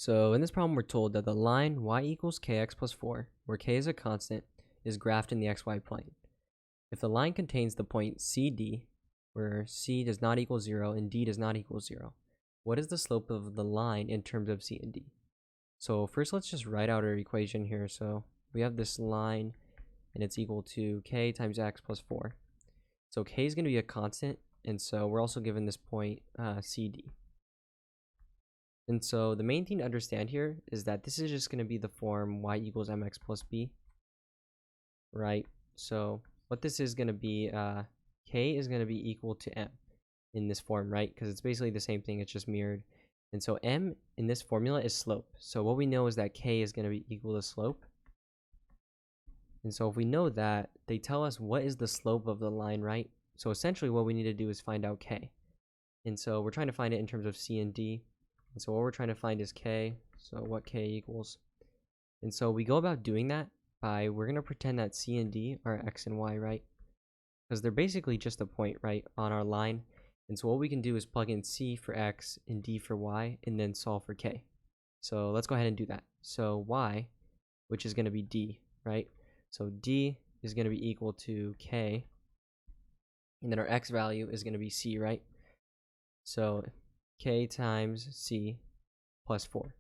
So in this problem, we're told that the line y equals kx plus 4, where k is a constant, is graphed in the xy plane. If the line contains the point CD, where c does not equal 0 and d does not equal 0, what is the slope of the line in terms of c and d? So first, let's just write out our equation here. So we have this line, and it's equal to k times x plus 4. So k is going to be a constant, and so we're also given this point CD. And so the main thing to understand here is that this is just going to be the form y equals mx plus b, right? So what this is going to be, k is going to be equal to m in this form, right? Because it's basically the same thing, it's just mirrored. And so m in this formula is slope. So what we know is that k is going to be equal to slope. And so if we know that, they tell us what is the slope of the line, right? So essentially what we need to do is find out k. And so we're trying to find it in terms of c and d. And so what we're trying to find is k, so what k equals. And so we go about doing that by, we're going to pretend that c and d are x and y, right? Because they're basically just a point, right, on our line. And so what we can do is plug in c for x and d for y, and then solve for k. So let's go ahead and do that. So y, which is going to be d, right? So d is going to be equal to k, and then our x value is going to be c, right? So k times c plus 4.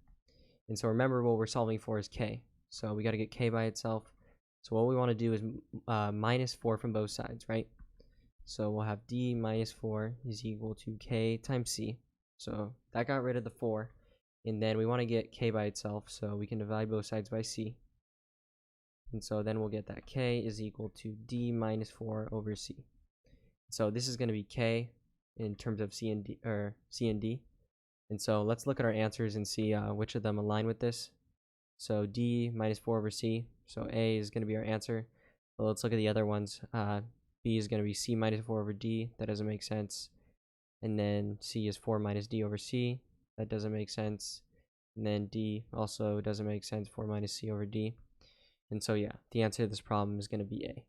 And so remember, what we're solving for is k. So we got to get k by itself. So what we want to do is minus 4 from both sides, right? So we'll have d minus 4 is equal to k times c. So that got rid of the 4. And then we want to get k by itself, so we can divide both sides by c. And so then we'll get that k is equal to d minus 4 over c. So this is going to be k in terms of c and d. And so let's look at our answers and see which of them align with this. So d minus 4 over c. So a is going to be our answer. But let's look at the other ones. B is going to be c minus 4 over d. That doesn't make sense. And then c is 4 minus d over c. That doesn't make sense. And then d also doesn't make sense, 4 minus c over d. And so yeah, the answer to this problem is going to be A.